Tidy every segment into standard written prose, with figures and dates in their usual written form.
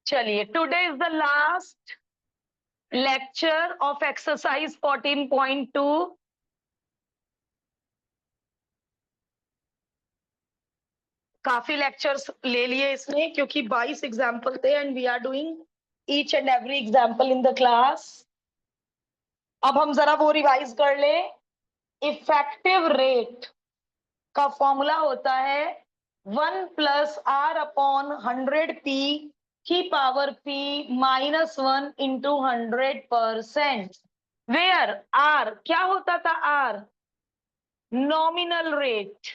चलिए, today is the last lecture of exercise 14.2। काफी lectures ले लिए इसने क्योंकि 22 एग्जाम्पल थे and we are doing each and every example in the class. अब हम जरा वो रिवाइज कर ले। इफेक्टिव रेट का फॉर्मूला होता है 1 प्लस आर अपॉन 100p की power p -1 into 100%। Where R क्या होता था? आर नॉमिनल रेट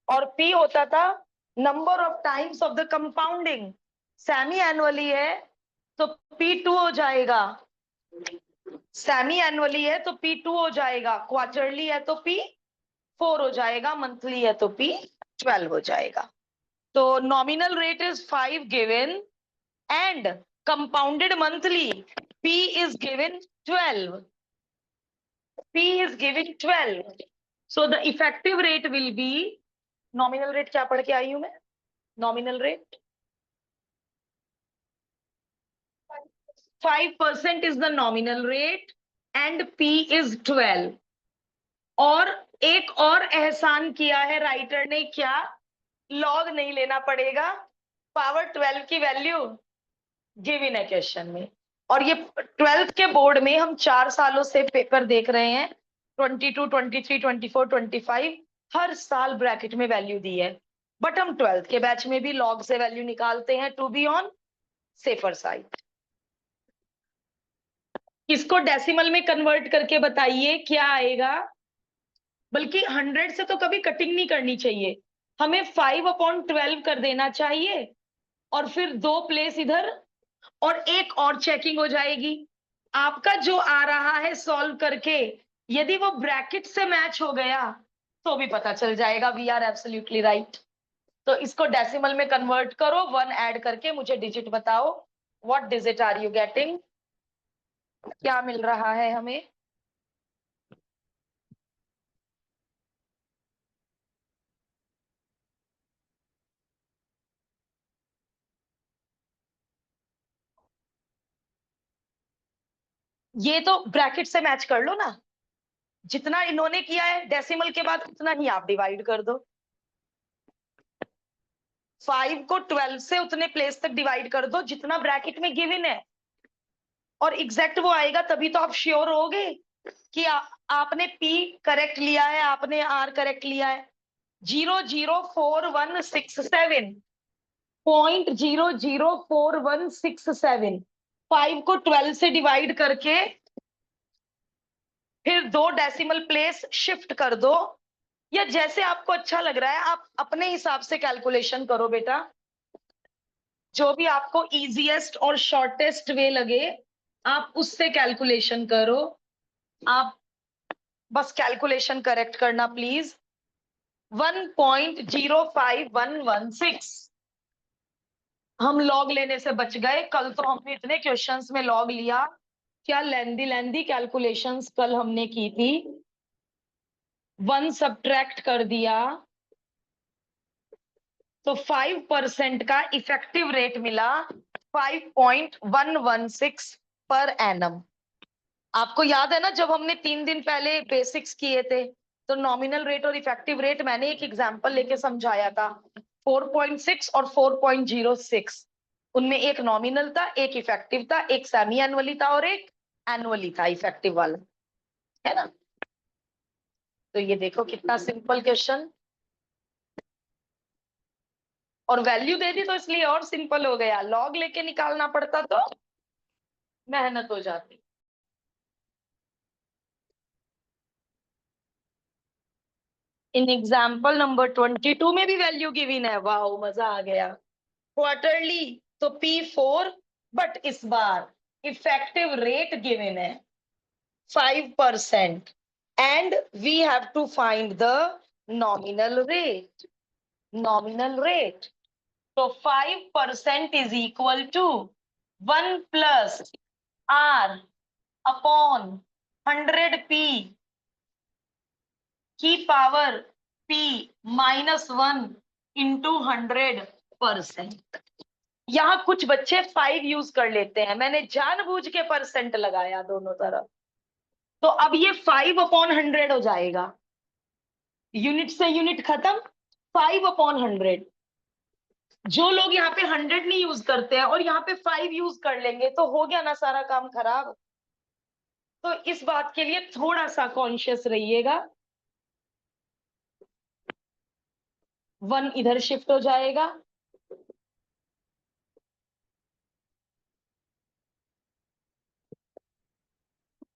और p होता था number of times of the compounding. Semi annually है तो p2 हो जाएगा, सेमी एनुअली है तो p2 हो जाएगा, क्वार्टरली है तो p4 हो जाएगा, मंथली है तो p12 हो जाएगा। तो nominal rate is 5 given and compounded monthly p is given 12. p is given 12. So the effective rate will be, nominal rate क्या पढ़ के आई हूं मैं? Nominal rate 5% is the nominal rate and p is 12. और एक और एहसान किया है राइटर ने, क्या? लॉग नहीं लेना पड़ेगा, पावर 12 की वैल्यू गिवन है क्वेश्चन में। और ये 12th के बोर्ड में हम 4 सालों से पेपर देख रहे हैं, 22, 23, 24, 25 हर साल ब्रैकेट में वैल्यू दी है, बट हम 12th के बैच में भी लॉग से वैल्यू निकालते हैं to be on safer side. इसको डेसिमल में कन्वर्ट करके बताइए क्या आएगा। बल्कि 100 से तो कभी कटिंग नहीं करनी चाहिए, हमें 5/12 कर देना चाहिए और फिर 2 प्लेस इधर और एक और चेकिंग हो जाएगी। आपका जो आ रहा है सॉल्व करके, यदि वो ब्रैकेट से मैच हो गया तो भी पता चल जाएगा वी आर एब्सोल्युटली राइट। तो इसको डेसिमल में कन्वर्ट करो, 1 ऐड करके मुझे डिजिट बताओ। What digit are you getting? क्या मिल रहा है हमें? ये तो ब्रैकेट से मैच कर लो ना, जितना इन्होंने किया है डेसिमल के बाद उतना ही आप डिवाइड कर दो। 5 को 12 से उतने प्लेस तक डिवाइड कर दो जितना ब्रैकेट में गिवन है, और एग्जैक्ट वो आएगा, तभी तो आप श्योर होगे कि आपने P करेक्ट लिया है, आपने R करेक्ट लिया है। 0.04167 5 को 12 से डिवाइड करके फिर 2 डेसिमल प्लेस शिफ्ट कर दो, या जैसे आपको अच्छा लग रहा है आप अपने हिसाब से कैलकुलेशन करो बेटा। जो भी आपको इजीएस्ट और शॉर्टेस्ट वे लगे आप उससे कैलकुलेशन करो। आप बस कैलकुलेशन करेक्ट करना प्लीज। 1.05116 हम लॉग लेने से बच गए। कल तो हमने इतने क्वेश्चंस में लॉग लिया, क्या लेंदी कैलकुलेशंस कल हमने की थी। 1 सब्ट्रैक्ट कर दिया तो 5% का इफेक्टिव रेट मिला 5.116 पर एनम। आपको याद है ना, जब हमने 3 दिन पहले बेसिक्स किए थे तो नॉमिनल रेट और इफेक्टिव रेट मैंने एक एग्जांपल लेके समझाया था, 4.6 और 4.06। उनमें एक नॉमिनल था, एक इफेक्टिव था, एक सेमी एनुअली था और एक एनुअली था इफेक्टिव वाला, है ना। तो ये देखो कितना सिंपल क्वेश्चन, और वैल्यू दे दी तो इसलिए और सिंपल हो गया। लॉग लेके निकालना पड़ता तो मेहनत हो जाती। इन एग्जाम्पल नंबर 22 में भी वैल्यू गिवन है, वाह मजा आ गया। क्वार्टरली तो P4, बट इस बार इफेक्टिव रेट गिवन है 5% and we have to find the nominal rate. Nominal rate तो 5% is equal to 1 plus R upon 100p की पावर p -1 इंटू 100%। यहाँ कुछ बच्चे 5 यूज कर लेते हैं, मैंने जानबूझ के परसेंट लगाया दोनों तरफ, तो अब ये 5/100 हो जाएगा, यूनिट से यूनिट खत्म, 5/100। जो लोग यहाँ पे 100 नहीं यूज करते हैं और यहाँ पे 5 यूज कर लेंगे, तो हो गया ना सारा काम खराब। तो इस बात के लिए थोड़ा सा कॉन्शियस रहिएगा। 1 इधर शिफ्ट हो जाएगा,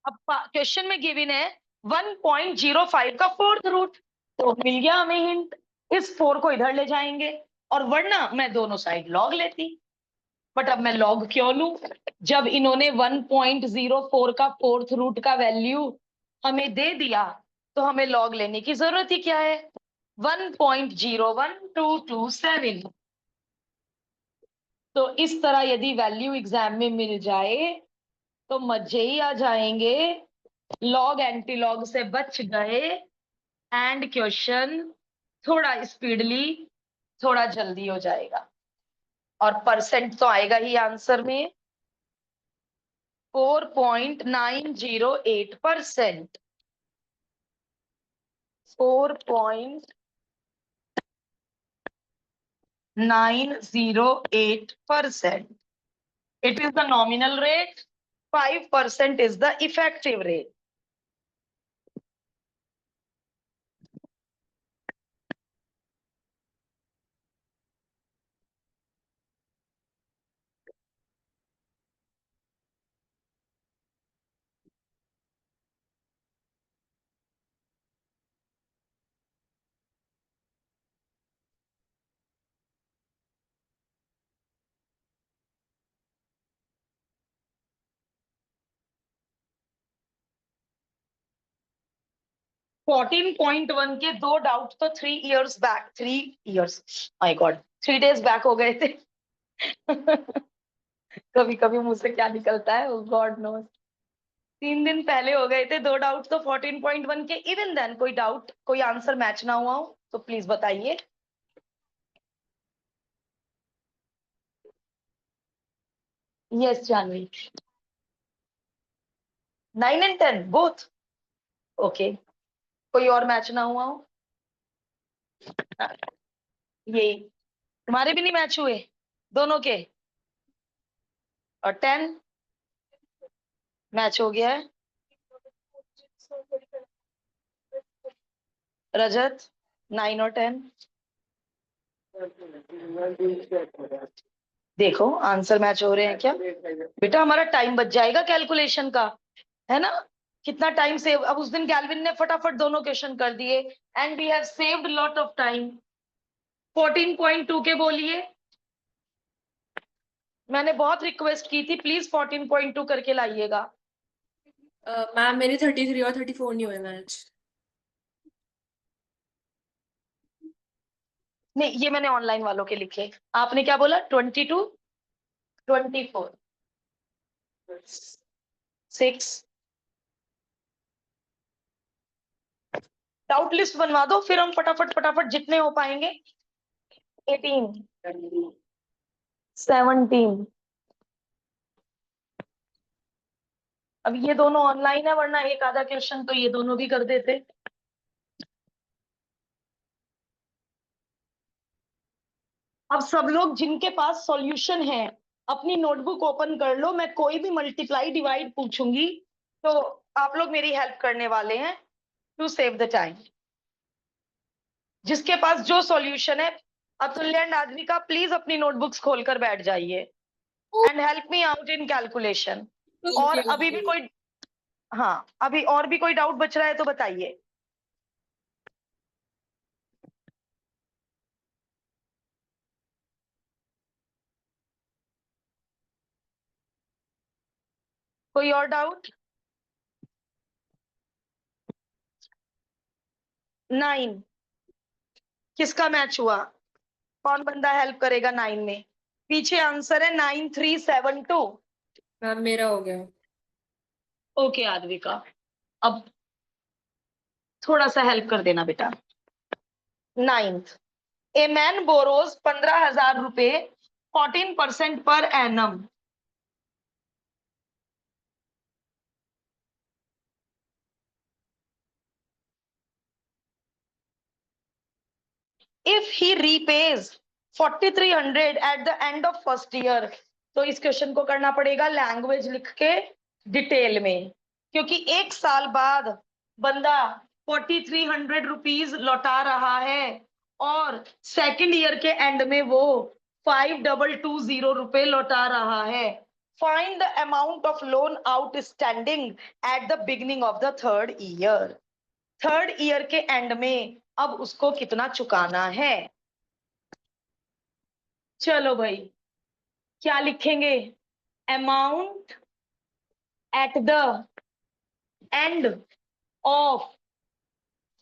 अब क्वेश्चन में गिवन है 1.05 का फोर्थ रूट, तो मिल गया हमें हिंट, इस 4 को इधर ले जाएंगे, और वरना मैं दोनों साइड लॉग लेती, बट अब मैं लॉग क्यों लूं, जब इन्होंने 1.04 का फोर्थ रूट का वैल्यू हमें दे दिया, तो हमें लॉग लेने की जरूरत ही क्या है, 1.01227। तो इस तरह यदि वैल्यू एग्जाम में मिल जाए तो मजे ही आ जाएंगे, लॉग एंटी लॉग से बच गए, एंड क्वेश्चन थोड़ा स्पीडली, थोड़ा जल्दी हो जाएगा, और परसेंट तो आएगा ही आंसर में, 4.908%। 4.908%. It is the nominal rate. 5% is the effective rate. Fourteen point one के 2 डाउट तो 3 years back, 3 years, my God, 3 days back हो गए थे। कभी कभी मुंह से क्या निकलता है, गॉड नोस। 3 दिन पहले हो गए थे 2 डाउट तो 14.1 के। इवन देन कोई डाउट, कोई आंसर मैच ना हुआ हो तो प्लीज बताइए। Yes Jahnavi, 9 and 10 both, okay. कोई और मैच ना हुआ हो, यही, तुम्हारे भी नहीं मैच हुए दोनों के, और 10 मैच हो गया है। रजत, 9 और 10, देखो आंसर मैच हो रहे हैं क्या बेटा, हमारा टाइम बच जाएगा कैलकुलेशन का, है ना। कितना टाइम सेव, अब उस दिन गैल्विन ने फटाफट दोनों क्वेश्चन कर दिए, and we have saved lot of time. 14.2 के बोलिए, मैंने बहुत रिक्वेस्ट की थी प्लीज 14.2 करके लाइएगा। मैम मेरे 33 और 34 नहीं हुए मैच। नहीं ये मैंने ऑनलाइन वालों के लिखे, आपने क्या बोला, 22, 24, 6, डाउट लिस्ट बनवा दो, फिर हम फटाफट फटाफट जितने हो पाएंगे। 18, 17, अब ये दोनों ऑनलाइन है, वरना एक आधा क्वेश्चन तो ये दोनों भी कर देते। अब सब लोग जिनके पास सॉल्यूशन है अपनी नोटबुक ओपन कर लो, मैं कोई भी मल्टीप्लाई डिवाइड पूछूंगी तो आप लोग मेरी हेल्प करने वाले हैं, टू सेव द टाइम। जिसके पास जो सॉल्यूशन है, अतुल्य एंड आद्विका प्लीज अपनी नोटबुक्स खोलकर बैठ जाइए and help me out in calculation. और अभी भी कोई, हाँ अभी और भी कोई डाउट बच रहा है तो बताइए। कोई और डाउट? 9 किसका मैच हुआ, कौन बंदा हेल्प करेगा 9 में? पीछे आंसर है 9372। मैम मेरा हो गया। ओके आद्विका, अब थोड़ा सा हेल्प कर देना बेटा। 9th, ए मैन बोरोज 15,000 रुपए 14% per annum. If he repays 4300 at the end of first year, तो इस क्वेश्चन को करना पड़ेगा लैंग्वेज लिख के डिटेल में, क्योंकि एक साल बाद बंदा 4300 रुपीज लौटा रहा है और सेकंड ईयर के एंड में वो 5220 रुपए लौटा रहा है। Find the amount of loan outstanding at the beginning of the third year. Third year के एंड में अब उसको कितना चुकाना है। चलो भाई, क्या लिखेंगे? Amount at the end of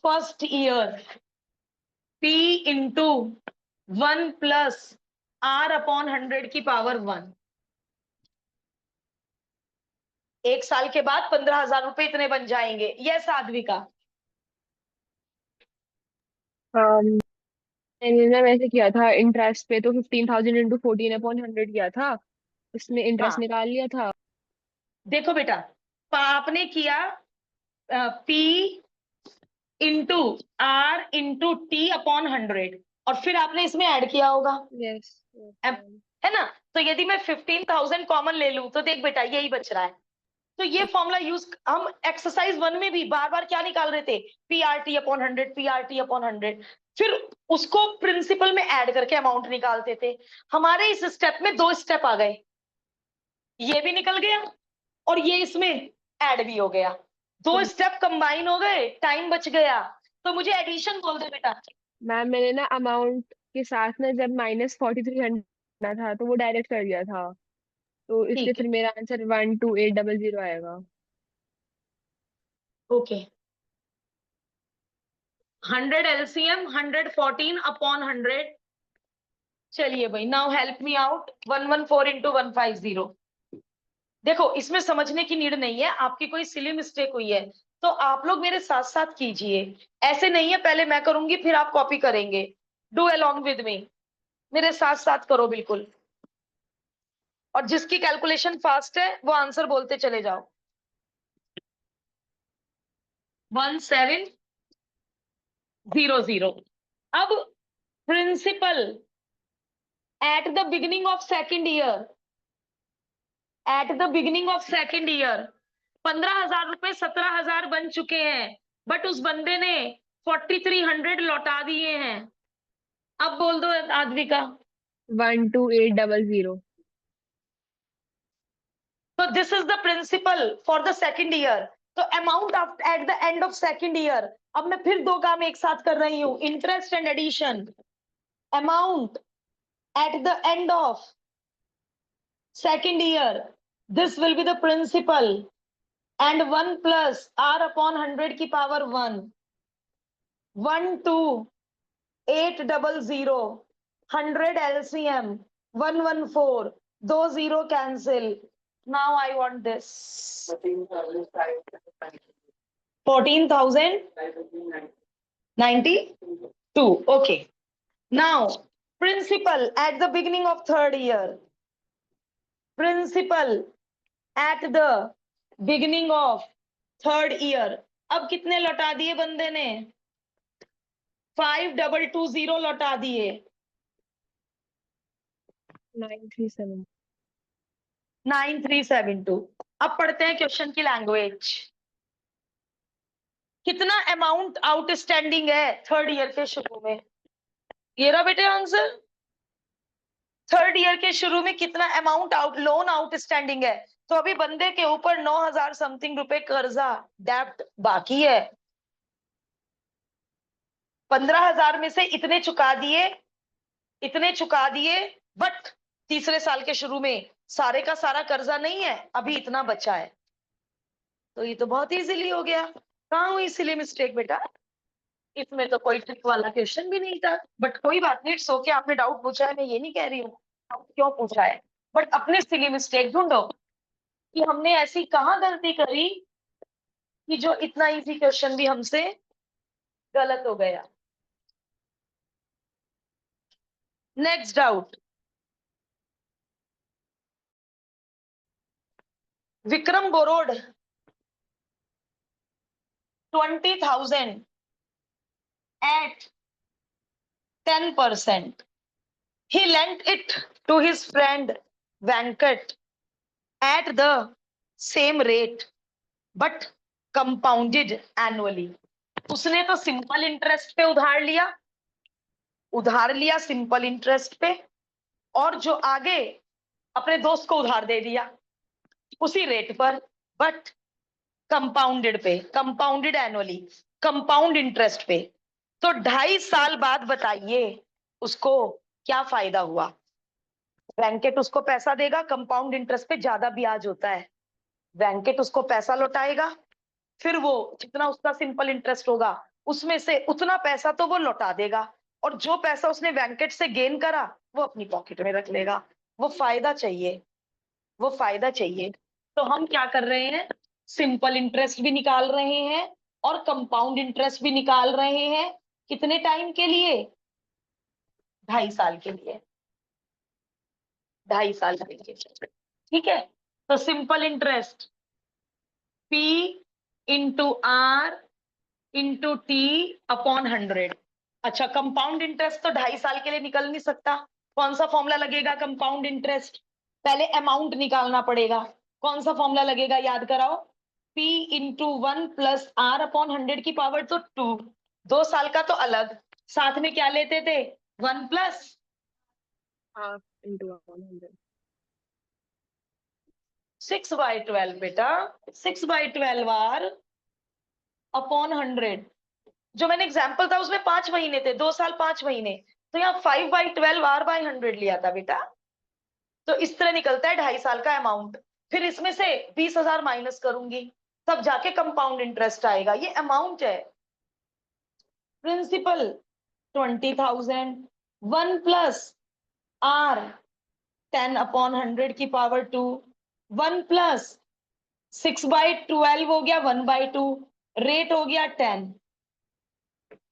first year, P into 1 plus R upon 100 की पावर 1। एक साल के बाद 15,000 रुपए इतने बन जाएंगे। यस साध्विका। मैंने ना वैसे किया था इंटरेस्ट पे, तो 15,000 इंटू 14/100 किया था, उसमें इंटरेस्ट हाँ निकाल लिया था। देखो बेटा, आपने किया P into R into T upon 100 और फिर आपने इसमें ऐड किया होगा, यस। है ना? तो यदि मैं 15,000 कॉमन ले लूं तो देख बेटा यही बच रहा है। तो ये फॉर्मूला यूज हम एक्सरसाइज 1 में भी बार बार क्या निकाल रहे थे? PRT upon 100, PRT upon 100। फिर उसको प्रिंसिपल में ऐड करके अमाउंट निकालते थे। हमारे इस स्टेप में 2 स्टेप आ गए, ये भी निकल गया और ये इसमें ऐड भी हो गया। 2 स्टेप कंबाइन हो गए, टाइम बच गया। तो मुझे एडिशन बोल दे बेटा। मैम मैंने ना अमाउंट के साथ ना जब -4300 था तो वो डायरेक्ट कर दिया था, तो इसलिए ठीक है, फिर मेरा आंसर 12800 आएगा। ओके। 100 LCM 114 upon 100। चलिए भाई, now help me out. 114 into 150। देखो इसमें समझने की नीड नहीं है, आपकी कोई सिली मिस्टेक हुई है तो आप लोग मेरे साथ साथ कीजिए। ऐसे नहीं है पहले मैं करूंगी फिर आप कॉपी करेंगे। डू अलोंग विद मी, मेरे साथ साथ करो बिल्कुल। और जिसकी कैलकुलेशन फास्ट है वो आंसर बोलते चले जाओ। 1700। अब principal at the beginning of second year, at the beginning of second year 15,000 रुपए 17,000 बन चुके हैं, बट उस बंदे ने 4300 लौटा दिए हैं। अब बोल दो आदमी का। 12800। तो this is the principal for the second year. तो amount at the end of second year, अब मैं फिर 2 काम एक साथ कर रही हूं, interest and addition. Amount at the end of second year, this will be the principal and 1 plus R upon 100 की power 1। 12800। 100 LCM 114, 2 0 cancel। Now I want this 14,092। Okay, now principal at the beginning of third year, principal at the beginning of third year. अब कितने लौटा दिए बंदे ने? 5220 लौटा दिए। 937। 9372। अब पढ़ते हैं क्वेश्चन की लैंग्वेज। कितना अमाउंट आउटस्टैंडिंग है थर्ड ईयर के शुरू में? ये रहा बेटे आंसर। थर्ड ईयर के शुरू में कितना अमाउंट लोन आउटस्टैंडिंग है? तो अभी बंदे के ऊपर 9,000 समथिंग रुपए कर्जा डेब्ट बाकी है। 15,000 में से इतने चुका दिए, इतने चुका दिए, बट तीसरे साल के शुरू में सारे का सारा कर्जा नहीं है, अभी इतना बचा है। तो ये तो बहुत इजीली हो गया। कहाँ हुई सिली मिस्टेक बेटा? इसमें तो कोई ट्रिक वाला क्वेश्चन भी नहीं था, बट कोई बात नहीं, सो के आपने डाउट पूछा है, मैं ये नहीं कह रही हूँ क्यों पूछा है, बट अपने सिली मिस्टेक ढूंढो कि हमने ऐसी कहाँ गलती करी कि जो इतना इजी क्वेश्चन भी हमसे गलत हो गया। Next doubt, Vikram borrowed 20,000 at 10%. He lent it to his friend Venkat at the same rate, but compounded annually. उसने तो सिंपल इंटरेस्ट पे उधार लिया सिंपल इंटरेस्ट पे, और जो आगे अपने दोस्त को उधार दे दिया उसी रेट पर, but compounded annually, compound interest पे। तो 2.5 साल बाद बताइए उसको क्या फायदा हुआ। वेंकट उसको पैसा देगा, कंपाउंड इंटरेस्ट पे ज्यादा ब्याज होता है, वेंकट उसको पैसा लौटाएगा, फिर वो जितना उसका सिंपल इंटरेस्ट होगा उसमें से उतना पैसा तो वो लौटा देगा, और जो पैसा उसने वेंकट से गेन करा वो अपनी पॉकेट में रख लेगा। वो फायदा चाहिए, वो फायदा चाहिए। तो हम क्या कर रहे हैं, सिंपल इंटरेस्ट भी निकाल रहे हैं और कंपाउंड इंटरेस्ट भी निकाल रहे हैं। कितने टाइम के लिए? 2.5 साल के लिए, 2.5 साल के लिए। ठीक है, तो simple interest P into R into T upon 100। अच्छा, कंपाउंड इंटरेस्ट तो 2.5 साल के लिए निकल नहीं सकता। कौन सा फॉर्मूला लगेगा कंपाउंड इंटरेस्ट? पहले अमाउंट निकालना पड़ेगा। कौन सा फॉर्मूला लगेगा, याद कराओ। P into 1 plus R upon 100 की पावर तो 2। 2 साल का तो अलग, साथ में क्या लेते थे, 1 प्लस हाफ इंटू 100। 6/12 बेटा, 6/12 R अपॉन 100। जो मैंने एग्जाम्पल था उसमें 5 महीने थे, 2 साल 5 महीने, तो यहाँ 5/12 R/100 लिया था बेटा। तो इस तरह निकलता है 2.5 साल का अमाउंट। फिर इसमें से 20,000 माइनस करूंगी, तब जाके कंपाउंड इंटरेस्ट आएगा। ये अमाउंट है। प्रिंसिपल 20,000, 1 प्लस R 10/100 की पावर 2, 1 प्लस 6/12 हो गया 1/2, रेट हो गया 10।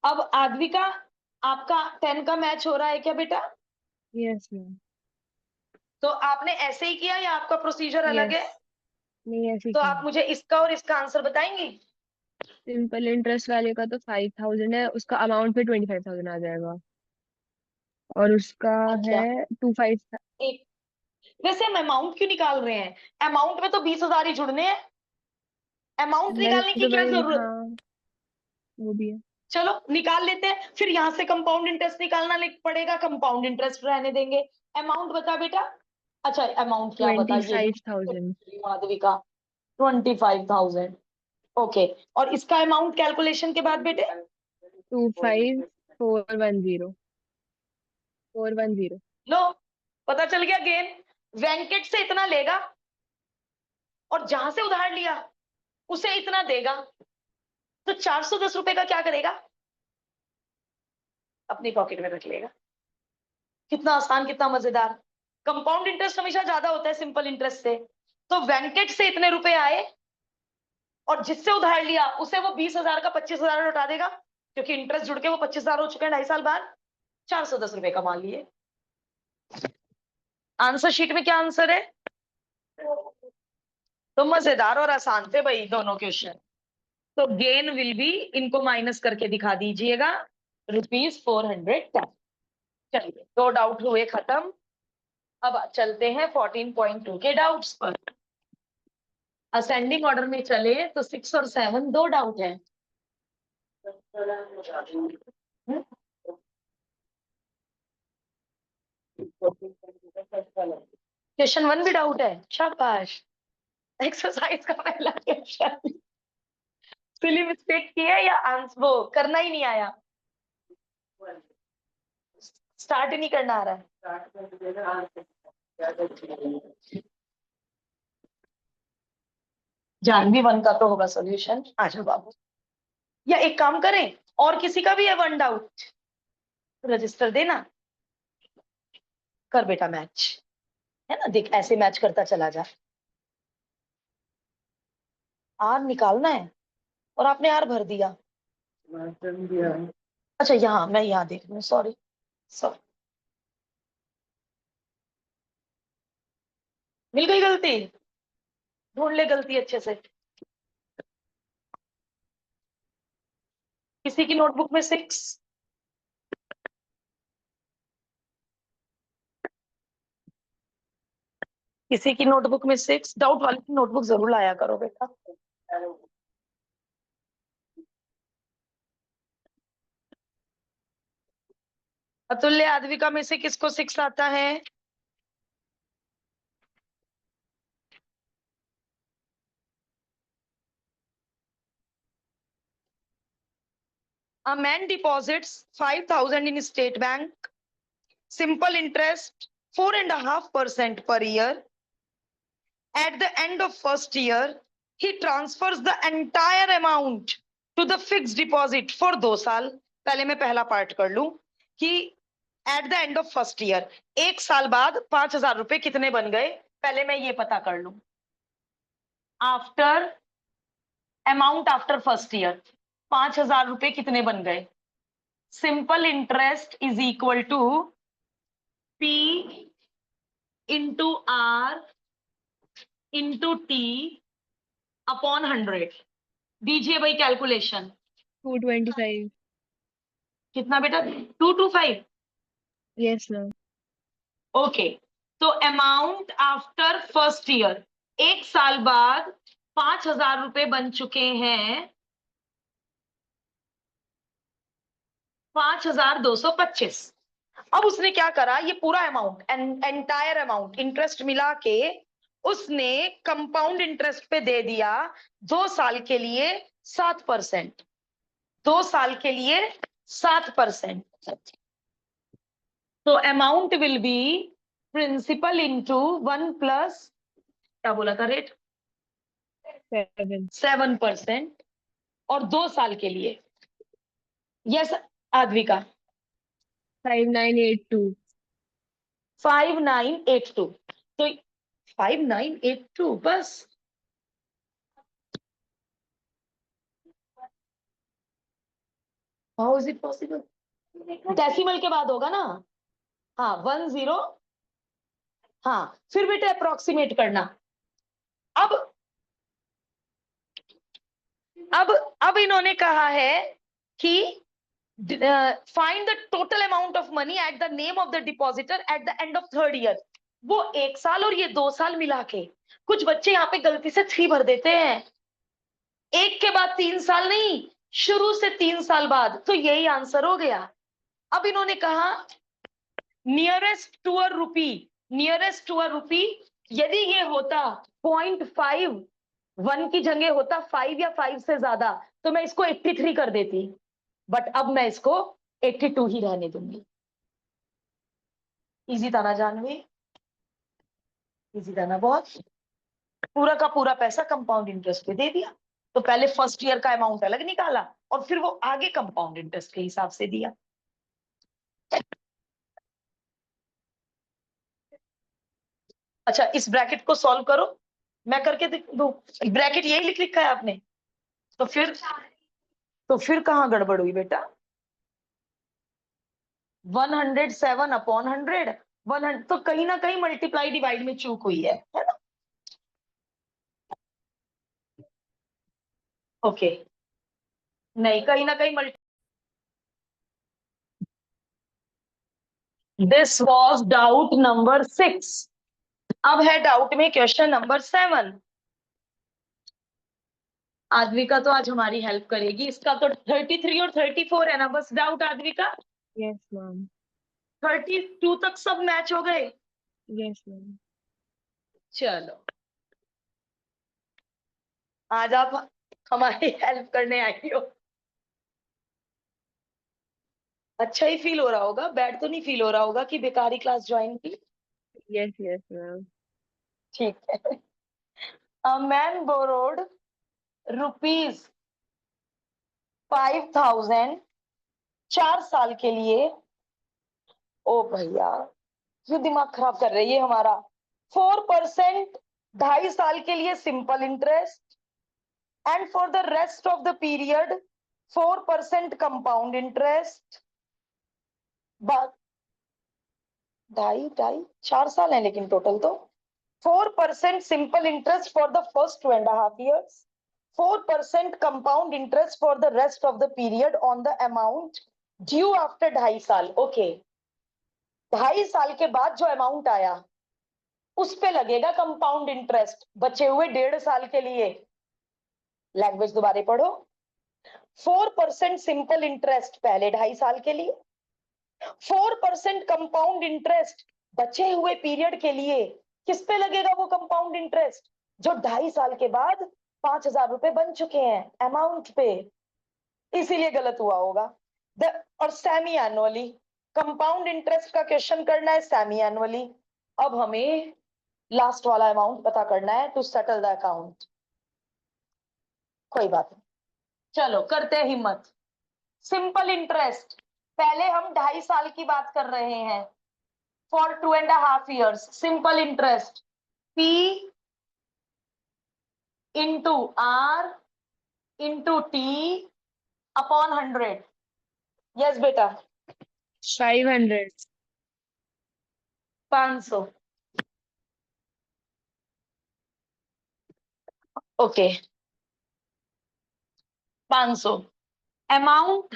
अब आद्विका, आपका 10 का मैच हो रहा है क्या बेटा? Yes ma'am. तो आपने ऐसे ही किया या आपका प्रोसीजर अलग है? यस, नहीं ऐसे तो ही। आप मुझे इसका और इसका आंसर बताएंगे? सिंपल इंटरेस्ट वाले का तो 5,000 है, उसका अमाउंट पे 25,000 आ जाएगा। और उसका अच्छा, है 25। एक, वैसे हम अमाउंट क्यों निकाल रहे हैं? अमाउंट में तो 20,000 ही जुड़ने हैं, अमाउंट निकालने वैसे की तो क्या भाई जरूरत? हाँ, वो भी है। चलो निकाल लेते हैं, फिर यहां से कंपाउंड इंटरेस्ट निकालना पड़ेगा, कंपाउंड इंटरेस्ट रहने देंगे। अमाउंट बता बेटा। अच्छा, अमाउंट क्या बता, ट्वेंटी ये भी फाइव थाउजेंड माधविका। 25,000। ओके, और इसका अमाउंट कैलकुलेशन के बाद बेटे? 25,410 410। लो, पता चल गया गेन। वेंकट से इतना लेगा और जहां से उधार लिया उसे इतना देगा, तो 410 रुपए का क्या करेगा, अपनी पॉकेट में रख लेगा। कितना आसान, कितना मजेदार। कंपाउंड इंटरेस्ट हमेशा ज्यादा होता है सिंपल इंटरेस्ट से। तो वेंकट से इतने रुपए आए और जिससे उधार लिया उसे वो 20,000 का 25,000 लौटा देगा, क्योंकि इंटरेस्ट जुड़ के वो 25,000 हो चुके हैं 2.5 साल बाद। 410 रुपए कमा लिए। आंसर शीट में क्या आंसर है? तो मजेदार और आसान थे भाई दोनों क्वेश्चन। तो गेन विल बी, इनको माइनस करके दिखा दीजिएगा, ₹410। चलिए, 2 डाउट हुए खत्म। अब चलते हैं 14.2 के डाउट्स पर। असेंडिंग ऑर्डर में चले तो 6 और 7 दो डाउट है। क्वेश्चन 1 भी डाउट है, शाबाश। एक्सरसाइज का पहला क्वेश्चन सिली मिस्टेक की है या आंसर वो करना ही नहीं आया, स्टार्ट ही नहीं करना आ रहा है। जानवी 1 का तो होगा सॉल्यूशन, आ जाओ बाबू। या एक काम करें, और किसी का भी है 1 डाउट, रजिस्टर देना, कर बेटा मैच, है ना, देख ऐसे मैच करता चला जा। आर निकालना है और आपने आर भर दिया। अच्छा, यहाँ मैं यहाँ देख रही हूँ, सॉरी सॉरी, मिल गई गलती। ढूंढ ले गलती अच्छे से। किसी की नोटबुक में 6, किसी की नोटबुक में 6, डाउट वाली की नोटबुक जरूर लाया करो बेटा। अतुल्य आद्विका में से किसको 6 आता है? A man deposits 5,000 in state bank, simple interest 4.5% per year. At the end of first year, he transfers the entire amount to the fixed deposit for 2 साल। पहले मैं पहला पार्ट कर लूं कि eight the end of first year, 1 साल बाद 5,000 रुपए कितने बन गए, पहले मैं ये पता कर लूं। After amount after first year 5,000 रुपए कितने बन गए? Simple interest is equal to P into R into T upon 100। दीजिए भाई कैलकुलेशन। 225। कितना बेटा? 225। Yes ma'am. ओके, तो अमाउंट आफ्टर फर्स्ट ईयर, 1 साल बाद 5,000 रुपए बन चुके हैं 5,225। अब उसने क्या करा, ये पूरा अमाउंट, एंटायर अमाउंट इंटरेस्ट मिला के उसने कंपाउंड इंटरेस्ट पे दे दिया 2 साल के लिए 7%। 2 साल के लिए 7%। तो amount will be principal into 1 plus, क्या बोला था रेट? 7% और 2 साल के लिए। यस आद्विका। 5982। 5982। तो 5982 बस। How is it possible? Decimal के बाद होगा ना? हाँ 10। हाँ फिर बेटे अप्रोक्सीमेट करना। अब अब इन्होंने कहा है कि find the total amount of money at the name of the depositor eight the end of third year. वो 1 साल और ये 2 साल मिला के। कुछ बच्चे यहाँ पे गलती से 3 भर देते हैं, 1 के बाद 3 साल नहीं, शुरू से 3 साल बाद, तो यही आंसर हो गया। अब इन्होंने कहा nearest to a rupee, nearest to a rupee, यदि ये होता 0.5, 1 की जगह होता 5 या 5 से ज्यादा, तो मैं इसको 83 कर देती, बट अब मैं इसको 82 ही रहने दूंगी। इजी था ना जानवी? इजी था ना बहुत? पूरा का पूरा पैसा कंपाउंड इंटरेस्ट पे दे दिया। तो पहले फर्स्ट ईयर का अमाउंट अलग निकाला और फिर वो आगे कंपाउंड इंटरेस्ट के हिसाब से दिया। अच्छा इस ब्रैकेट को सॉल्व करो, मैं करके दू। ब्रैकेट यही लिख लिखा है आपने? तो फिर कहाँ गड़बड़ हुई बेटा? 107 अपॉन 100, 100, तो कहीं ना कहीं मल्टीप्लाई डिवाइड में चूक हुई है ना? ओके, नहीं कहीं ना कहीं multi, this was doubt number 6। अब है डाउट में क्वेश्चन नंबर 7। आद्विका तो आज हमारी हेल्प करेगी, इसका तो 33 और 34 है ना बस डाउट आद्विका। Yes ma'am. 32 तक सब मैच हो गए। Yes ma'am. चलो आज आप हमारी हेल्प करने आई हो। अच्छा ही फील हो रहा होगा, बैड तो नहीं फील हो रहा होगा कि बेकारी क्लास ज्वाइन की? Yes yes ma'am. ठीक है। A man borrowed rupees 5,000 4 साल के लिए। ओ भैया ये दिमाग खराब कर रही है हमारा। 4% 2.5 साल के लिए simple interest and for the rest of the period 4% compound interest. 2.5 2.5 4 साल है लेकिन टोटल तो 4% simple interest for the first 2.5 years, 4% compound interest for the rest of the period on the amount due after 2.5 साल. Okay. 2.5 साल के बाद जो amount आया उस पे लगेगा कंपाउंड इंटरेस्ट बचे हुए 1.5 साल के लिए. लैंग्वेज दोबारा पढ़ो. 4% सिंपल इंटरेस्ट पहले 2.5 साल के लिए, 4% कंपाउंड इंटरेस्ट बचे हुए पीरियड के लिए. किस पे लगेगा वो कंपाउंड इंटरेस्ट जो 2.5 साल के बाद 5,000 रुपए बन चुके हैं अमाउंट पे. इसीलिए गलत हुआ होगा. और सेमी एनुअली कंपाउंड इंटरेस्ट का क्वेश्चन करना है सेमी एनुअली. अब हमें लास्ट वाला अमाउंट पता करना है टू सेटल द अकाउंट. कोई बात नहीं, चलो करते हैं हिम्मत. सिंपल इंटरेस्ट पहले हम 2.5 साल की बात कर रहे हैं. For 2.5 years simple interest P into R into T upon 100. Yes बेटा. 500. 500. Okay 500 amount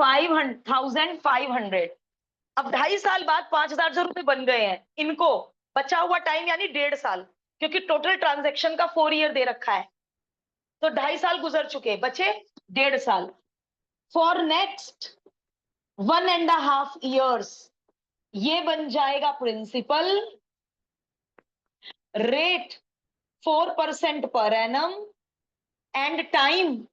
5,500. अब 2.5 साल बाद 5,000 जो रुपए बन गए हैं इनको बचा हुआ टाइम यानी 1.5 साल, क्योंकि टोटल ट्रांजैक्शन का 4 ईयर दे रखा है. तो 2.5 साल गुजर चुके, बचे 1.5 साल. फॉर नेक्स्ट 1.5 years ये बन जाएगा principal. Rate 4% per annum and time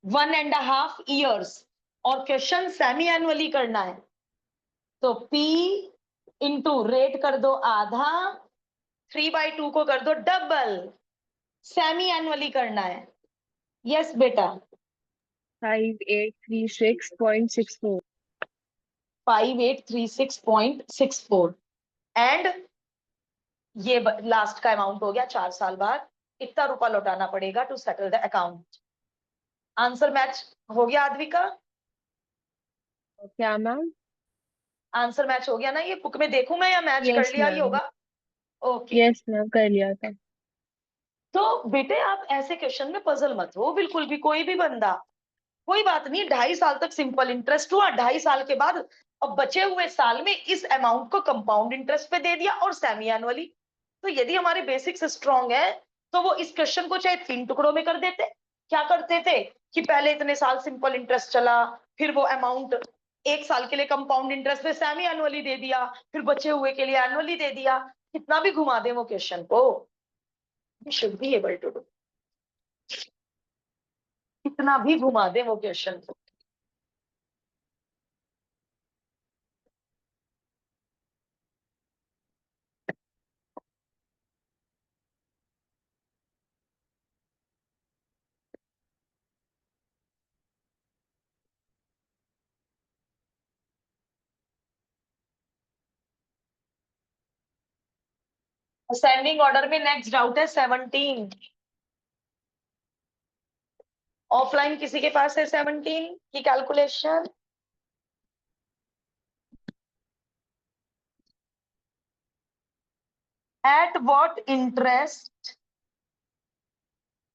1.5 years. और क्वेश्चन सेमी एनुअली करना है तो P इंटू रेट कर दो आधा, 3/2 को कर दो डबल. सेमी एनुअली करना है. यस बेटा. 5836.64. 5836.64 एंड ये लास्ट का अमाउंट हो गया 4 साल बाद. इतना रुपया लौटाना पड़ेगा to settle the account. Answer match हो गया आद्विका? क्या मैम? आंसर मैच हो गया ना? ये बुक में देखूं मैं या मैच कर यस लिया ही मैम. होगा? ओके. यस मैम, कर लिया था. तो बेटे आप ऐसे क्वेश्चन में पजल मत हो बिल्कुल भी, कोई भी बंदा. कोई बात नहीं, 2.5 साल तक सिंपल इंटरेस्ट हुआ, 2.5 साल के बाद अब बचे हुए साल में इस अमाउंट को कंपाउंड इंटरेस्ट पे दे दिया और सेमी एनुअली. तो यदि हमारे बेसिक्स स्ट्रांग है तो वो इस क्वेश्चन को चाहे 3 टुकड़ों में कर देते. क्या करते थे कि पहले इतने साल सिंपल इंटरेस्ट चला, फिर वो अमाउंट 1 साल के लिए कंपाउंड इंटरेस्ट पे सेमी एनुअली दे दिया, फिर बचे हुए के लिए एनुअली दे दिया. कितना भी घुमा दे वो क्वेश्चन को, should be able to do. कितना भी घुमा दे वो क्वेश्चन को. असेंडिंग ऑर्डर में नेक्स्ट डाउट है 17. ऑफलाइन किसी के पास है 17 की calculation? At what interest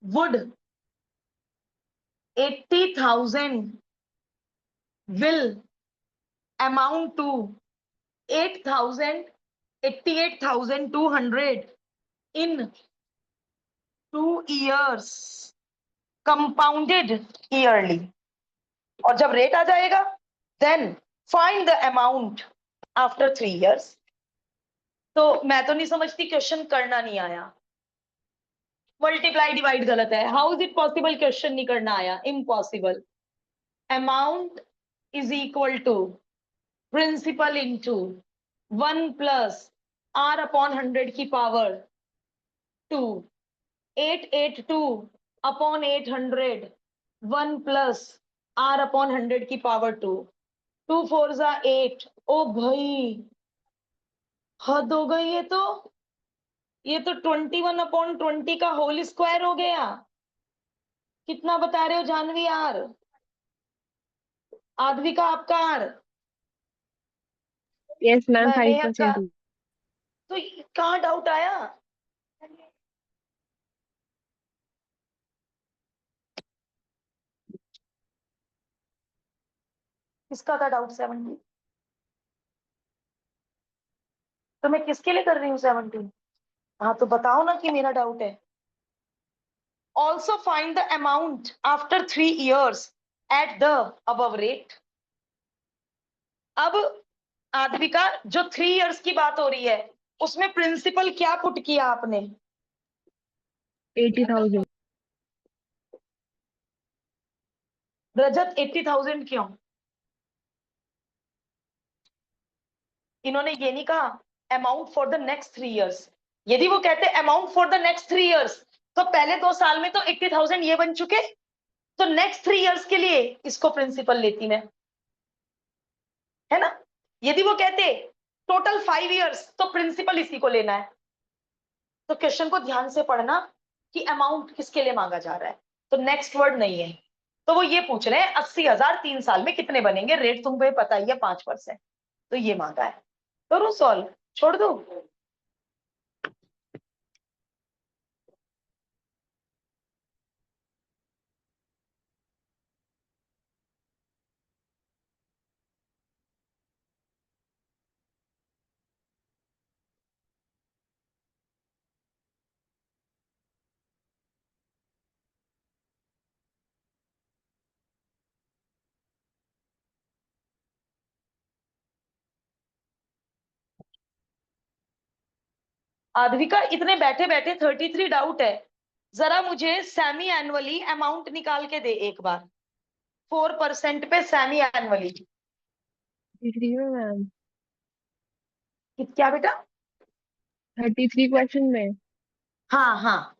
would 80,000 will amount to 88,200 in 2 years compounded yearly. और जब रेट आ जाएगा then find the amount after 3 years. तो मैं तो नहीं समझती, क्वेश्चन करना नहीं आया. मल्टीप्लाई डिवाइड गलत है. How is it possible question नहीं करना आया? Impossible. Amount is equal to principal into 1 plus R upon 100 की power 2, 882 upon 800, 1 plus R upon 100 की पावर 2, 2 4 जा 8. ओ भाई हद हो गई. ये तो 21/20 का होल स्क्वायर हो गया. कितना बता रहे हो जानवी? आर आद्विका आपका आर? यस मैम, मैं 5%. तो कहाँ डाउट आया? किसका था डाउट 70? तो मैं किसके लिए कर रही हूँ 70? हाँ तो बताओ ना कि मेरा डाउट है। Also find the amount after 3 years at the above rate. अब आद्विका, जो 3 years की बात हो रही है उसमें प्रिंसिपल क्या पुट किया आपने? 80,000। रजत 80,000 क्यों? इन्होंने ये नहीं कहा amount for the next 3 years। यदि वो कहते amount for the next 3 years, तो पहले 2 साल में तो 80,000 ये बन चुके, तो नेक्स्ट 3 years के लिए इसको प्रिंसिपल लेती मैं, है ना? यदि वो कहते टोटल 5 years, तो प्रिंसिपल इसी को लेना है। तो क्वेश्चन को ध्यान से पढ़ना कि अमाउंट किसके लिए मांगा जा रहा है, तो नेक्स्ट वर्ड नहीं है। तो वो ये पूछ रहे हैं 80,000 3 साल में कितने बनेंगे, रेट तुम्हें पता ही है 5%, तो ये मांगा है। करो सॉल्व, छोड़ दो। आधविका, इतने बैठे बैठे 33 डाउट है, जरा मुझे सेमी एनुअली अमाउंट निकाल के दे एक बार। 4% पे सेमी एनुअली दिख रही है मैम। क्या बेटा? 33 क्वेश्चन में। हाँ हाँ।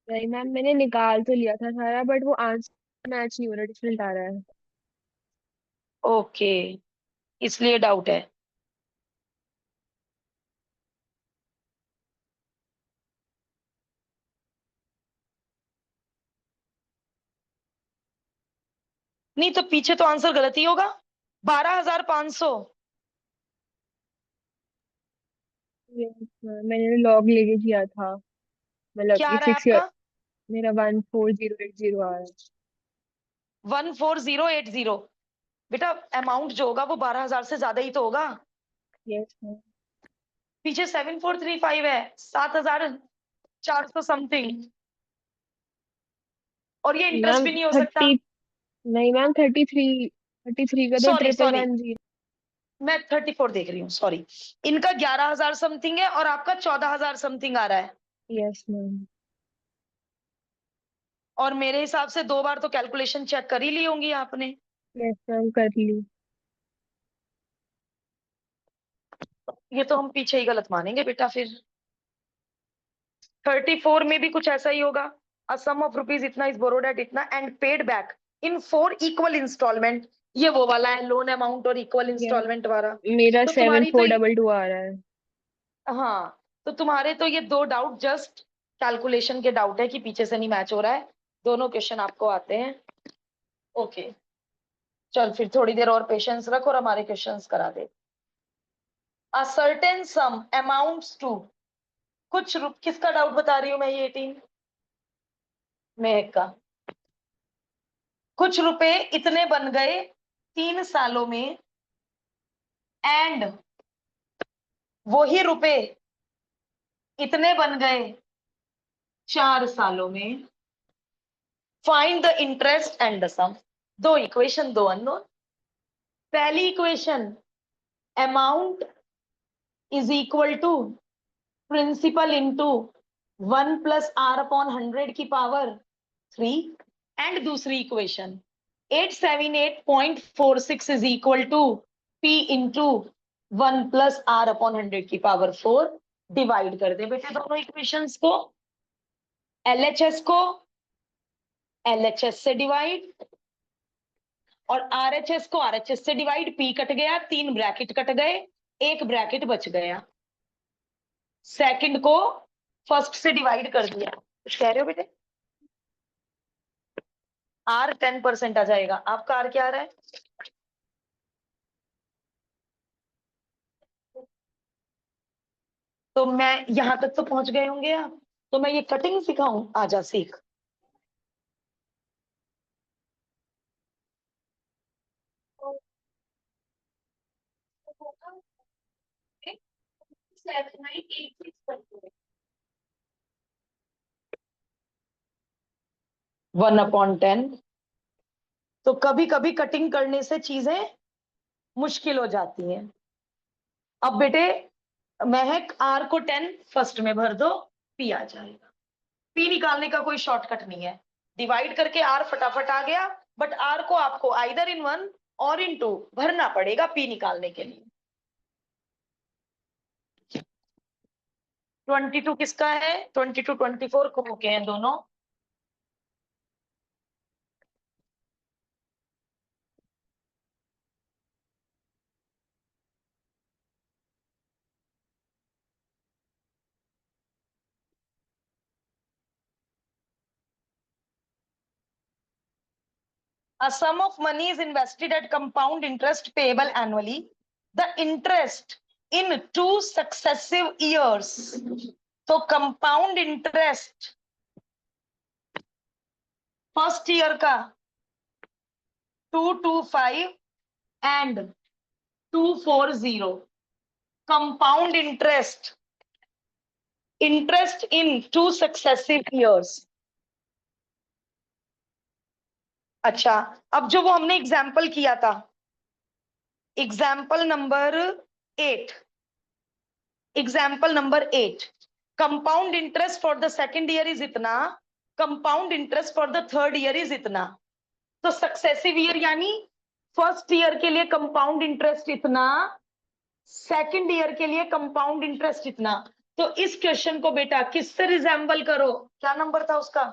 नहीं मैम, मैंने निकाल तो लिया था सारा, बट वो आंसर मैच नहीं हो रहा, डिफरेंट आ रहा है। ओके, इसलिए डाउट है। नहीं तो पीछे तो आंसर गलत ही होगा। 12,500। Yes, मैंने लॉग लेके किया था, मतलब क्या आ ये रहा है 6 ईयर। आपका? मेरा 14080 आ रहा है। 14080। बेटा अमाउंट जो होगा वो 12,000 से ज्यादा ही तो होगा। Yes ma'am. पीछे 7435 है, 7,400 समथिंग, और ये इंटरेस्ट मैम भी नहीं हो सकता। 30, नहीं मैम 33 का तो सॉरी ट्रिपल सॉरी, 10। मैं 34 देख रही हूँ, सॉरी। इनका 11,000 समथिंग है और आपका 14,000 समथिंग आ रहा है। Yes ma'am. और मेरे हिसाब से 2 बार तो कैलकुलेशन चेक कर ही ली होंगी आपने। यस मैम, कर ली। ये तो हम पीछे ही गलत मानेंगे बेटा फिर। 34 में भी कुछ ऐसा ही होगा। अ सम ऑफ रुपीज इतना इज बोरोड एट इतना and paid back in 4 equal instalment. ये वो वाला है लोन अमाउंट और इक्वल यस, इंस्टॉलमेंट वाला। मेरा तो सेवन तुम्हारी तो फोर डबल टू आ रहा है। हाँ, तो तुम्हारे तो ये 2 डाउट जस्ट कैलकुलेशन के डाउट है कि पीछे से नहीं मैच हो रहा है। दोनों क्वेश्चन आपको आते हैं। ओके, चल फिर थोड़ी देर और पेशेंस रख और हमारे क्वेश्चंस करा दे। A certain sum amounts to, किसका डाउट बता रही हूँ मैं, ये 18 महक का। कुछ रुपए इतने बन गए 3 सालों में एंड वही रुपए इतने बन गए 4 सालों में। Find the interest and the sum. दो इक्वेशन, दो अननोन। पहली equation, amount is equal to principal into 1 + r/100 की पावर 3। एंड दूसरी equation 878.46 is equal to p into 1 + r/100 की पावर 4। डिवाइड कर दे बेटे दोनों इक्वेशंस को। एलएचएस को एलएचएस से डिवाइड और आरएचएस को आरएचएस से डिवाइड। पी कट गया, 3 ब्रैकेट कट गए, एक ब्रैकेट बच गया। सेकंड को फर्स्ट से डिवाइड कर दिया। कुछ कह रहे हो बेटे? आर 10% आ जाएगा। आपका आर क्या आ रहा है? तो मैं यहां तक तो पहुंच गए होंगे आप, तो मैं ये कटिंग सिखाऊं, आजा सीख। One upon ten. तो कभी कभी कटिंग करने से चीजें मुश्किल हो जाती हैं। अब बेटे, महक आर को टेन फर्स्ट में भर दो, पी आ जाएगा। पी निकालने का कोई शॉर्टकट नहीं है, डिवाइड करके आर फटाफट आ गया, बट आर को आपको आइदर इन वन और इन टू भरना पड़ेगा पी निकालने के लिए। 22 किसका है? 22 24 को के हैं दोनों। A sum of money is invested at compound interest payable annually. The interest in 2 successive years. So compound interest first year का 225 and 240। Compound interest, interest in 2 successive years. अच्छा, अब जो वो हमने एग्जाम्पल किया था, example number 8, example number 8, compound interest for the second year is इतना, compound interest for the third year is इतना। तो सक्सेसिव ईयर यानी फर्स्ट ईयर के लिए कंपाउंड इंटरेस्ट इतना, सेकेंड ईयर के लिए कंपाउंड इंटरेस्ट इतना। तो इस क्वेश्चन को बेटा किससे रिजेंबल करो? क्या नंबर था उसका?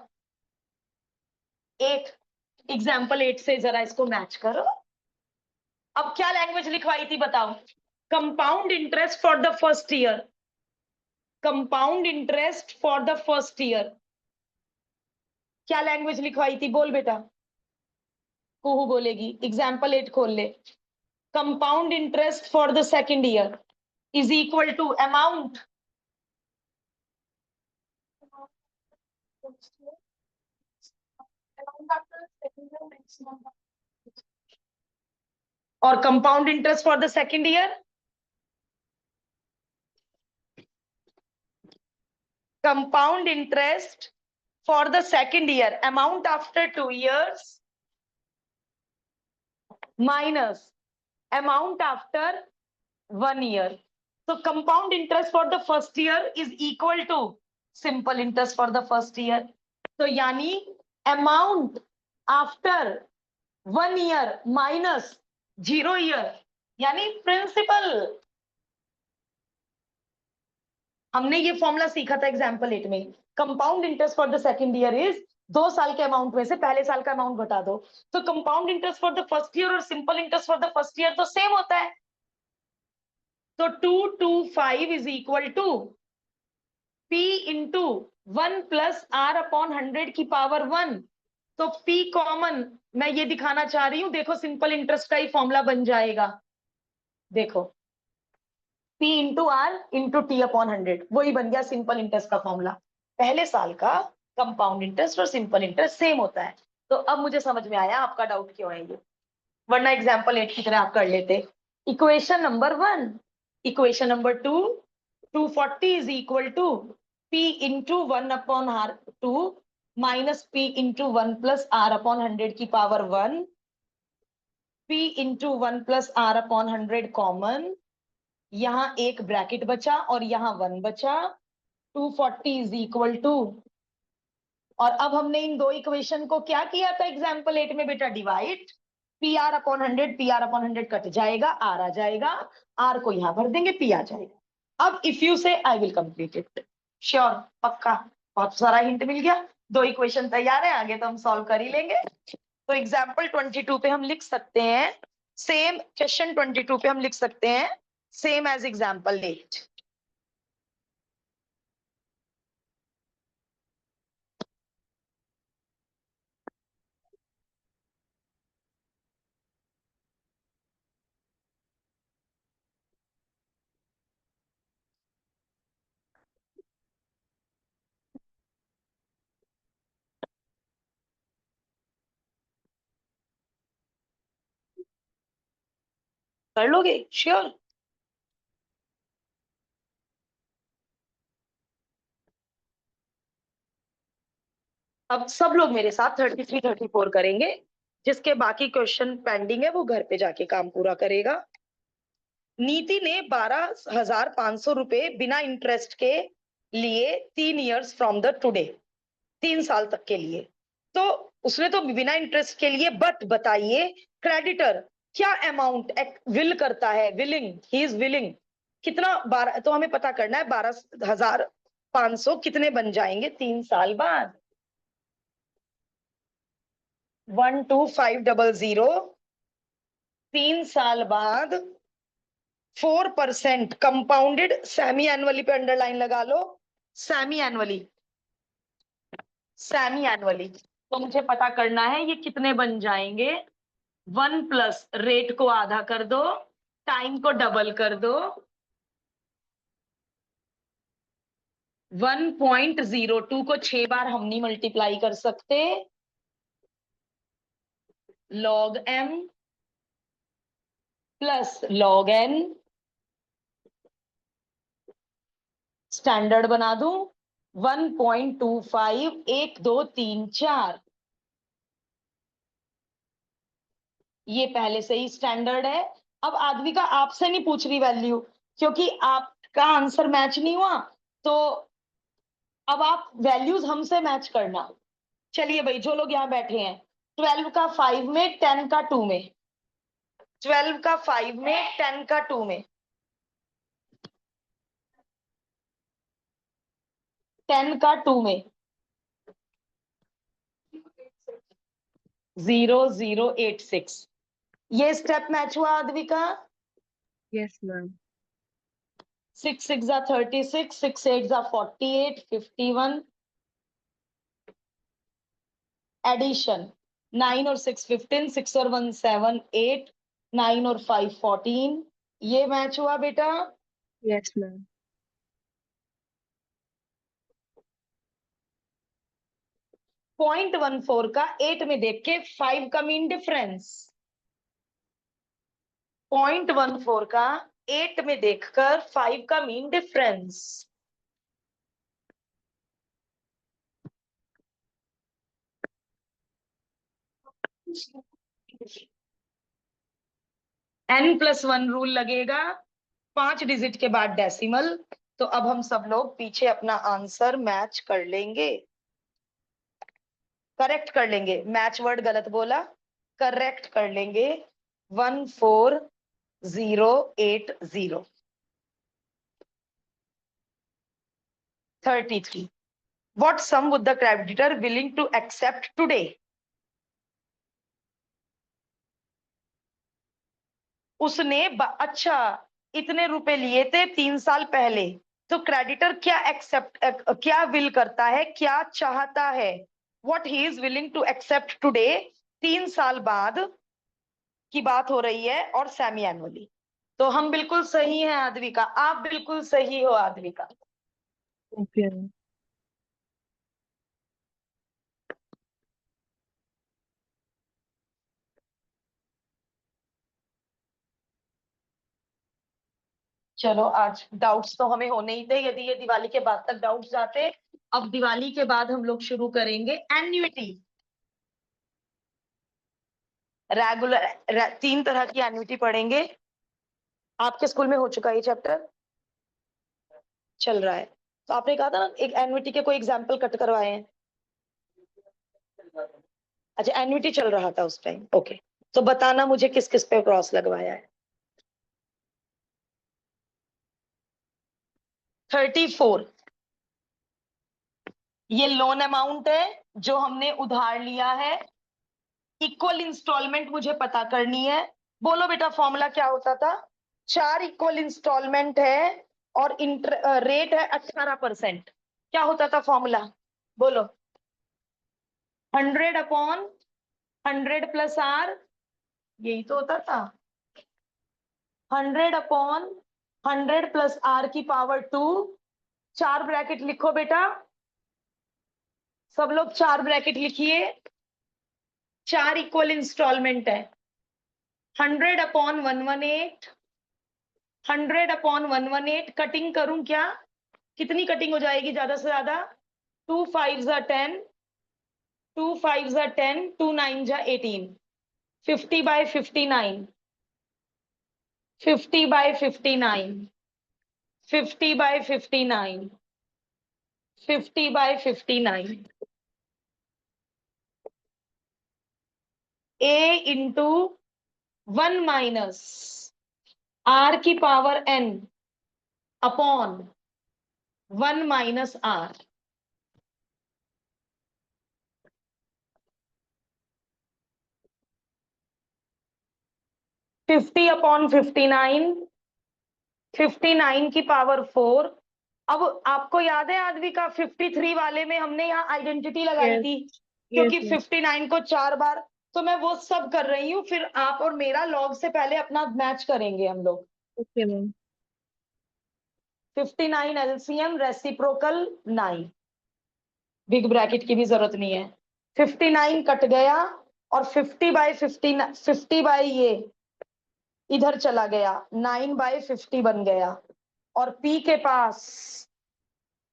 8। एग्जाम्पल 8 से जरा इसको मैच करो। अब क्या लैंग्वेज लिखवाई थी बताओ? Compound interest for the first year, compound interest for the first year, क्या लैंग्वेज लिखवाई थी? बोल बेटा। कुहू बोलेगी। एग्जाम्पल 8 खोल ले। Compound interest for the second year is equal to amount और compound interest for the second year, compound interest for the second year, amount after 2 years minus amount after 1 year. So compound interest for the first year is equal to simple interest for the first year. So yani amount after 1 year minus 0 year, यानी principal. हमने ये formula सीखा था example 8 में। Compound interest for the second year is 2 साल के amount में से पहले साल का अमाउंट घटा दो। तो compound interest for the first year और simple interest for the first year तो सेम होता है। तो 225 is equal to P into 1 + r/100 की पावर 1। तो P कॉमन मैं ये दिखाना चाह रही हूं, देखो सिंपल इंटरेस्ट का ही फॉर्मूला बन जाएगा। देखो P into are into T/100 वही बन गया सिंपल इंटरेस्ट का फॉर्मूला। पहले साल का कंपाउंड इंटरेस्ट और सिंपल इंटरेस्ट सेम होता है। तो अब मुझे समझ में आया आपका डाउट क्यों है ये, वरना एग्जाम्पल 8 की तरह आप कर लेते। Equation number 1, equation number 2, 240 is equal to P into 1/R2 minus P into 1 + R/100 की power 1, P into 1 + R/100 common, यहां एक ब्रैकेट बचा और यहां 1 बचा। 240 इज इक्वल टू, और अब हमने इन दो इक्वेशन को क्या किया था एग्जाम्पल 8 में बेटा? डिवाइड। PR/100 PR/100 कट जाएगा, आर आ जाएगा, आर को यहां भर देंगे, पी आ जाएगा। अब इफ यू से I will complete it, sure, पक्का, बहुत सारा हिंट मिल गया। दो इक्वेशन तैयार है, आगे तो हम सॉल्व कर ही लेंगे। तो एग्जाम्पल 22 पे हम लिख सकते हैं सेम, क्वेश्चन 22 पे हम लिख सकते हैं सेम एज एग्जाम्पल 8। कर लोगे श्योर? अब सब लोग मेरे साथ 33 34 करेंगे। जिसके बाकी क्वेश्चन पेंडिंग है वो घर पे जाके काम पूरा करेगा। नीति ने 12,500 रुपए बिना इंटरेस्ट के लिए 3 years फ्रॉम द टुडे, 3 साल तक के लिए। तो उसने तो बिना इंटरेस्ट के लिए, बट बताइए क्रेडिटर क्या अमाउंट विल करता है, विलिंग, ही इज विलिंग, कितना, 12, तो हमें पता करना है 12,500 कितने बन जाएंगे 3 साल बाद। 12,500 3 साल बाद 4% कंपाउंडेड सेमी एनुअली पे अंडरलाइन लगा लो। सेमी एनुअली, सेमी एनुअली तो मुझे पता करना है ये कितने बन जाएंगे। 1 प्लस रेट को आधा कर दो, टाइम को डबल कर दो, 1.02 को 6 बार हम नहीं मल्टीप्लाई कर सकते, log M plus log N, standard बना दूं 1.25, 1 2 3 4, ये पहले से ही स्टैंडर्ड है। अब आदमी का आपसे नहीं पूछ रही वैल्यू, क्योंकि आपका आंसर मैच नहीं हुआ, तो अब आप वैल्यूज हमसे मैच करना। चलिए भाई, जो लोग यहाँ बैठे हैं, 12 का 5 में, 10 का 2 में, 12 का 5 में, 10 का 2 में, 10 का 2 में, 0086, ये स्टेप मैच हुआ आदमी का। Yes ma'am. 6 6 जा 36, 6 8 जा 48, 51, एडिशन 9 और 6 15, 6 और 1 7 8, 9 और 5 14, ये मैच हुआ बेटा। Yes ma'am. 0.14 का 8 में देख के 5 का मीन डिफरेंस, 0.14 का 8 में देखकर 5 का मीन डिफरेंस, n+1 रूल लगेगा, 5 डिजिट के बाद डेसिमल। तो अब हम सब लोग पीछे अपना आंसर मैच कर लेंगे, करेक्ट कर लेंगे, मैच वर्ड गलत बोला, करेक्ट कर लेंगे। 14080, 33, what sum would the creditor willing to accept today? उसने अच्छा, इतने रुपए लिए थे 3 साल पहले, तो क्रेडिटर क्या एक्सेप्ट, क्या विल करता है, क्या चाहता है, what he is willing to accept today, 3 साल बाद की बात हो रही है और सेमी एनुअली। तो हम बिल्कुल सही हैं आदमी का, आप बिल्कुल सही हो आदमी का। Okay ma'am. चलो, आज डाउट्स तो हमें होने ही थे, यदि ये दिवाली के बाद तक डाउट्स जाते। अब दिवाली के बाद हम लोग शुरू करेंगे एन्युटी, रेगुलर, 3 तरह की एन्युटी पढ़ेंगे। आपके स्कूल में हो चुका है ये चैप्टर, चल रहा है। तो आपने कहा था ना एक एन्युटी के कोई एग्जाम्पल कट करवाए हैं। अच्छा, एन्युटी चल रहा था उस टाइम, ओके। तो बताना मुझे किस किस पे क्रॉस लगवाया है। 34, ये लोन अमाउंट है जो हमने उधार लिया है, इक्वल इंस्टॉलमेंट मुझे पता करनी है। बोलो बेटा फॉर्मूला क्या होता था, 4 इक्वल इंस्टॉलमेंट है और रेट है 18%, क्या होता था फॉर्मूला, बोलो। 100/100 यही तो होता था, 100/100 + r⁴ 2, 4 ब्रैकेट लिखो बेटा, सब लोग 4 ब्रैकेट लिखिए, 4 इक्वल इंस्टॉलमेंट है, 100/118, 100/118 कटिंग करूं क्या? कितनी कटिंग हो जाएगी ज्यादा से ज्यादा? 2 5 × 10, 2 5 × 10, 2 9 × 18, 50/59, 50/59, 50/59, 50/59, a into 1 - r⁴ upon 1 - r। 50/59, 59⁴। अब आपको याद है आदमी का 53 वाले में हमने यहाँ आइडेंटिटी लगाई यस थी, यस क्योंकि 59 को 4 बार। तो मैं वो सब कर रही हूँ, फिर आप और मेरा लॉग से पहले अपना मैच करेंगे हम लोग। Okay ma'am. 59 LCM reciprocal 9, big bracket की भी जरूरत नहीं है। 59 कट गया और 50/50, 50 बाई ये इधर चला गया, 9/50 बन गया, और पी के पास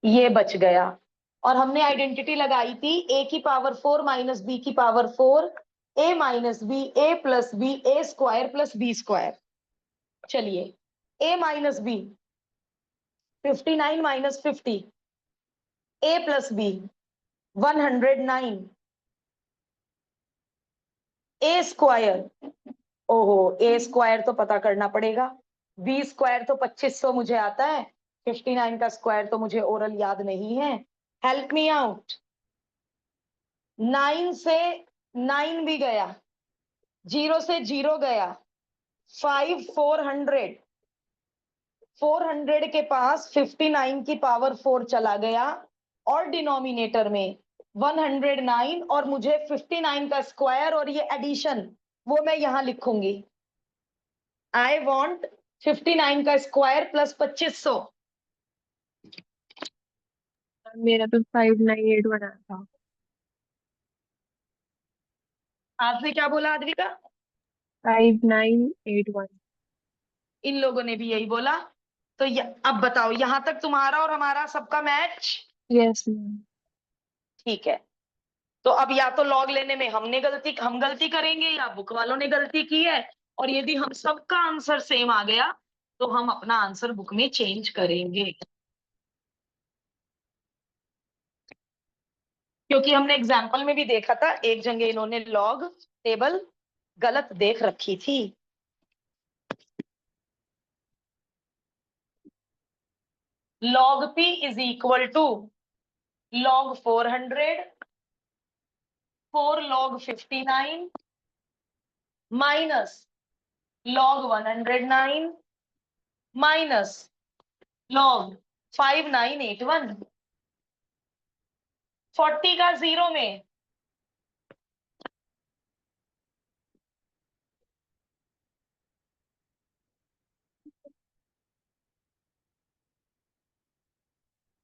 ये बच गया। और हमने आइडेंटिटी लगाई थी a⁴ minus b⁴, a minus B, a plus B, a² plus b²। चलिए, a minus B, 59 - 50, a plus B 109, a²। ओहो, a² तो पता करना पड़ेगा, b² तो 2500 मुझे आता है, 59 का स्क्वायर तो मुझे ओरल याद नहीं है। Help me out. 9 से 9 भी गया, 0 से 0 गया, 5 400, 400 के पास 59⁴ चला गया, और डिनोमिनेटर में 109, और मुझे 59 का स्क्वायर और ये एडिशन वो मैं यहां लिखूंगी। आई वॉन्ट 59 का स्क्वायर प्लस 2500। मेरा तो 5981 आया था। आपने क्या बोला आद्विका? 5981। इन लोगों ने भी यही बोला। तो अब बताओ, यहां तक तुम्हारा और हमारा सबका मैच? Yes ma'am. ठीक है। तो अब या तो लॉग लेने में हम गलती करेंगे, या बुक वालों ने गलती की है। और यदि हम सबका आंसर सेम आ गया, तो हम अपना आंसर बुक में चेंज करेंगे, क्योंकि हमने एग्जाम्पल में भी देखा था एक जगह इन्होंने लॉग टेबल गलत देख रखी थी। log p is equal to log 400, 4 log 59 minus log 109 minus log 5981। 40 का 0 में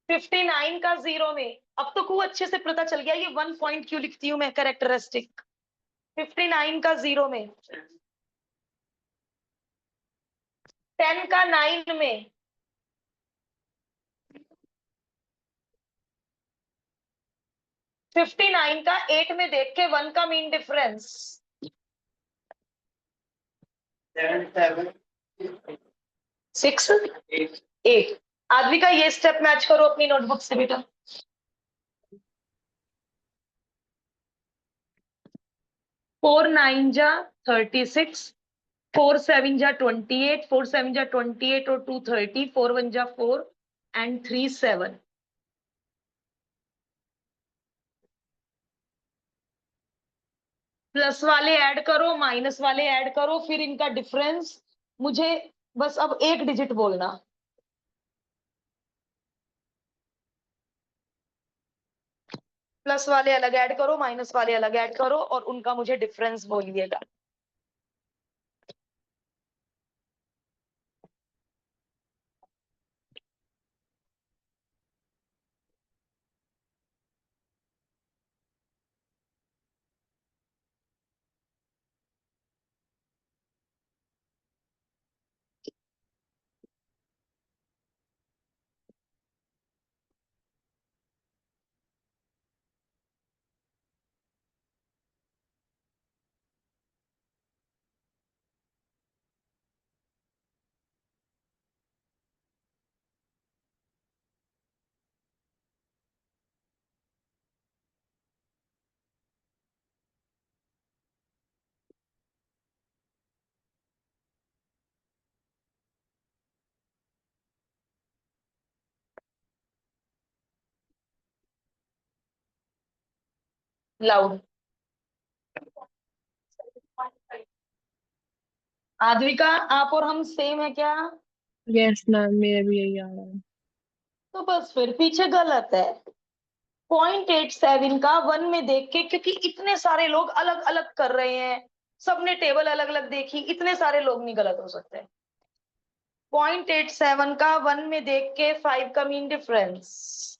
59 का 0 में, अब तो खूब अच्छे से पता चल गया ये 1 पॉइंट क्यों लिखती हूँ मैं कैरेक्टरिस्टिक। 59 का 0 में, 10 का 9 में, 59 का 8 में देख के 1 का मीन डिफरेंस 6 8। आदमी का ये स्टेप मैच करो अपनी नोटबुक से बेटा। 4 9 जा 36, 4 7 जा 28, 4 7 जा 28 और 2 30, 4 1 जा 4 एंड 3 7। प्लस वाले ऐड करो, माइनस वाले ऐड करो, फिर इनका डिफरेंस मुझे बस अब एक डिजिट बोलना। प्लस वाले अलग ऐड करो, माइनस वाले अलग ऐड करो, और उनका मुझे डिफरेंस बोलिएगा। लाउड। आद्विका, आप और हम सेम है क्या? यस मैम, मेरा भी यही आ रहा है। तो बस फिर पीछे गलत है। 0.87 का वन में देख के, क्योंकि इतने सारे लोग अलग अलग कर रहे हैं, सबने टेबल अलग अलग देखी, इतने सारे लोग नहीं गलत हो सकते। 0.87 का वन में देख के 5 का मीन डिफरेंस।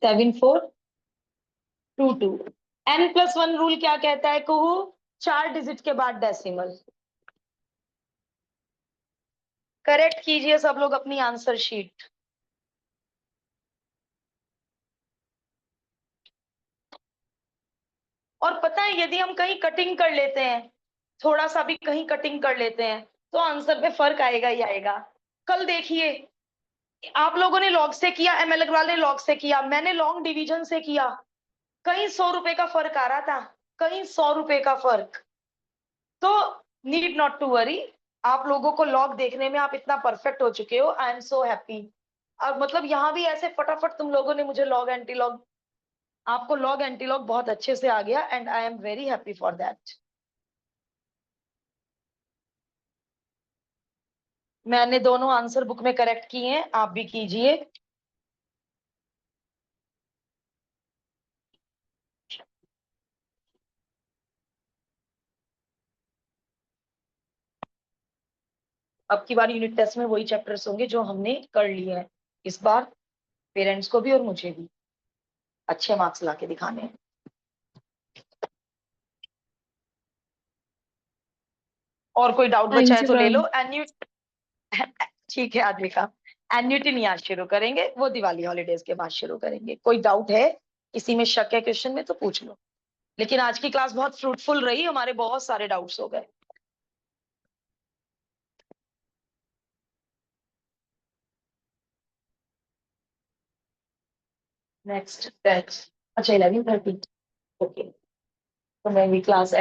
7422। n+1 रूल क्या कहता है कहू? 4 डिजिट के बाद डेसिमल। करेक्ट कीजिए सब लोग अपनी आंसर शीट। और पता है, यदि हम कहीं कटिंग कर लेते हैं, थोड़ा सा भी कहीं कटिंग कर लेते हैं, तो आंसर पे फर्क आएगा ही आएगा। कल देखिए, आप लोगों ने लॉग से किया, एमएल अग्रवाल ने लॉग से किया, मैंने लॉन्ग डिवीजन से किया, कहीं 100 रुपए का फर्क आ रहा था, कहीं 100 रुपए का फर्क। तो नीड नॉट टू वरी, आप लोगों को लॉग देखने में आप इतना परफेक्ट हो चुके हो, आई एम सो हैप्पी। अब मतलब यहाँ भी ऐसे फटाफट तुम लोगों ने मुझे लॉग एंटी लॉग, आपको लॉग एंटी लॉग बहुत अच्छे से आ गया, and I am very happy for that. मैंने दोनों आंसर बुक में करेक्ट किए हैं, आप भी कीजिए। अब की बार यूनिट टेस्ट में वही चैप्टर्स होंगे जो हमने कर लिए हैं इस बार, पेरेंट्स को भी और मुझे भी अच्छे मार्क्स ला के दिखाने हैं। और कोई डाउट बचा थैंक है यू तो ले लो। मैम। एन्यू ठीक है आद्विका, एन्युटी नहीं आज शुरू करेंगे, वो दिवाली हॉलीडेज के बाद शुरू करेंगे। कोई डाउट है, किसी में शक है क्वेश्चन में, तो पूछ लो। लेकिन आज की क्लास बहुत फ्रूटफुल रही, हमारे बहुत सारे डाउट्स हो गए। नेक्स्ट बैच, अच्छा 11:30, ओके, तो मैं भी क्लास